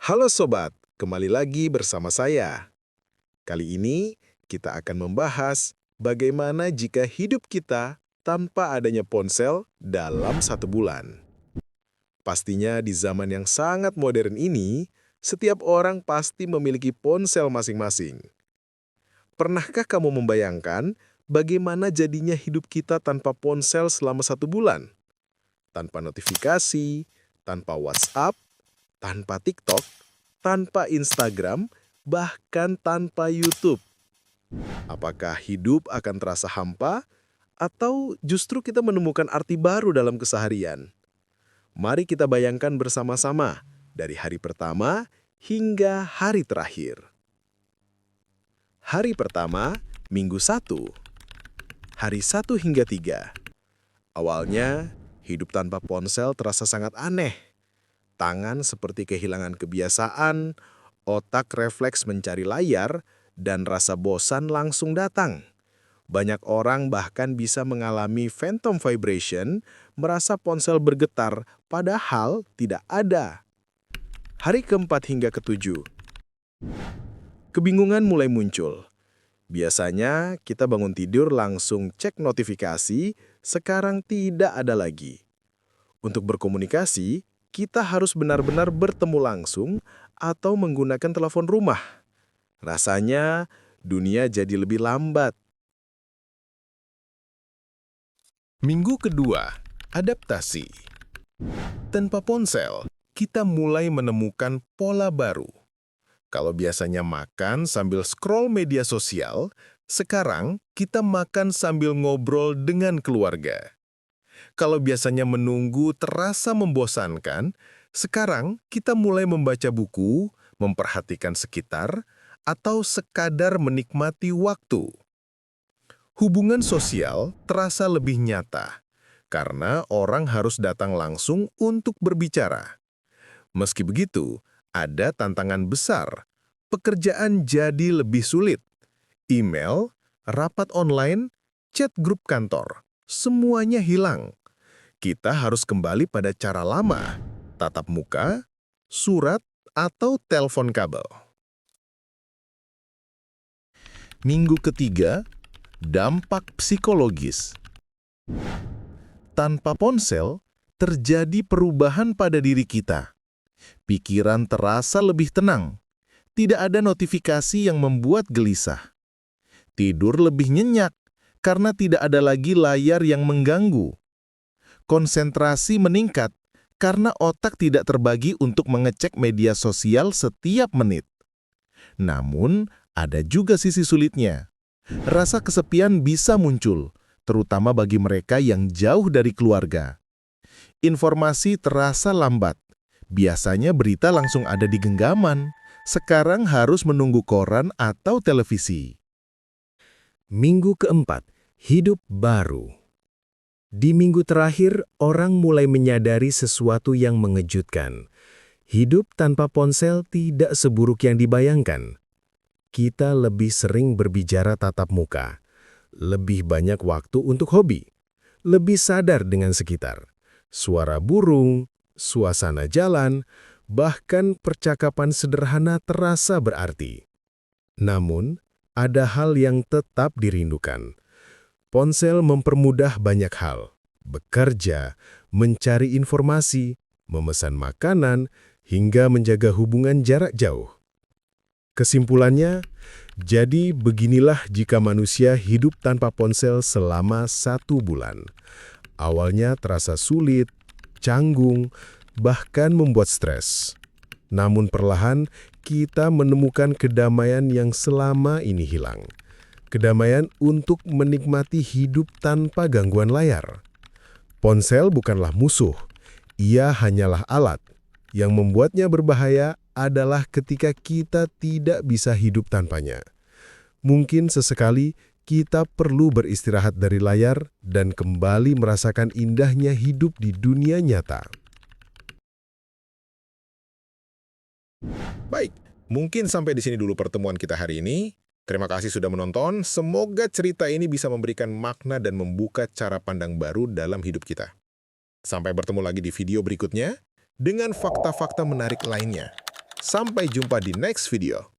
Halo sobat, kembali lagi bersama saya. Kali ini kita akan membahas bagaimana jika hidup kita tanpa adanya ponsel dalam 1 bulan. Pastinya di zaman yang sangat modern ini, setiap orang pasti memiliki ponsel masing-masing. Pernahkah kamu membayangkan bagaimana jadinya hidup kita tanpa ponsel selama 1 bulan? Tanpa notifikasi, tanpa WhatsApp, tanpa TikTok, tanpa Instagram, bahkan tanpa YouTube. Apakah hidup akan terasa hampa, atau justru kita menemukan arti baru dalam keseharian? Mari kita bayangkan bersama-sama, dari hari pertama hingga hari terakhir. Hari pertama, Minggu 1. Hari 1 hingga 3. Awalnya, hidup tanpa ponsel terasa sangat aneh. Tangan seperti kehilangan kebiasaan, otak refleks mencari layar, dan rasa bosan langsung datang. Banyak orang bahkan bisa mengalami phantom vibration, merasa ponsel bergetar, padahal tidak ada. Hari keempat hingga ketujuh, kebingungan mulai muncul. Biasanya kita bangun tidur langsung cek notifikasi, sekarang tidak ada lagi. Untuk berkomunikasi, kita harus benar-benar bertemu langsung atau menggunakan telepon rumah. Rasanya dunia jadi lebih lambat. Minggu kedua, adaptasi. Tanpa ponsel, kita mulai menemukan pola baru. Kalau biasanya makan sambil scroll media sosial, sekarang kita makan sambil ngobrol dengan keluarga. Kalau biasanya menunggu terasa membosankan, sekarang kita mulai membaca buku, memperhatikan sekitar, atau sekadar menikmati waktu. Hubungan sosial terasa lebih nyata, karena orang harus datang langsung untuk berbicara. Meski begitu, ada tantangan besar. Pekerjaan jadi lebih sulit. Email, rapat online, chat grup kantor, semuanya hilang. Kita harus kembali pada cara lama, tatap muka, surat, atau telepon kabel. Minggu ketiga, dampak psikologis. Tanpa ponsel, terjadi perubahan pada diri kita. Pikiran terasa lebih tenang. Tidak ada notifikasi yang membuat gelisah. Tidur lebih nyenyak karena tidak ada lagi layar yang mengganggu. Konsentrasi meningkat karena otak tidak terbagi untuk mengecek media sosial setiap menit. Namun, ada juga sisi sulitnya. Rasa kesepian bisa muncul, terutama bagi mereka yang jauh dari keluarga. Informasi terasa lambat. Biasanya berita langsung ada di genggaman. Sekarang harus menunggu koran atau televisi. Minggu keempat, hidup baru. Di minggu terakhir, orang mulai menyadari sesuatu yang mengejutkan. Hidup tanpa ponsel tidak seburuk yang dibayangkan. Kita lebih sering berbicara tatap muka, lebih banyak waktu untuk hobi, lebih sadar dengan sekitar. Suara burung, suasana jalan, bahkan percakapan sederhana terasa berarti. Namun, ada hal yang tetap dirindukan. Ponsel mempermudah banyak hal, bekerja, mencari informasi, memesan makanan, hingga menjaga hubungan jarak jauh. Kesimpulannya, jadi beginilah jika manusia hidup tanpa ponsel selama 1 bulan. Awalnya terasa sulit, canggung, bahkan membuat stres. Namun perlahan kita menemukan kedamaian yang selama ini hilang. Kedamaian untuk menikmati hidup tanpa gangguan layar. Ponsel bukanlah musuh, ia hanyalah alat. Yang membuatnya berbahaya adalah ketika kita tidak bisa hidup tanpanya. Mungkin sesekali kita perlu beristirahat dari layar dan kembali merasakan indahnya hidup di dunia nyata. Baik, mungkin sampai di sini dulu pertemuan kita hari ini. Terima kasih sudah menonton. Semoga cerita ini bisa memberikan makna dan membuka cara pandang baru dalam hidup kita. Sampai bertemu lagi di video berikutnya dengan fakta-fakta menarik lainnya. Sampai jumpa di next video.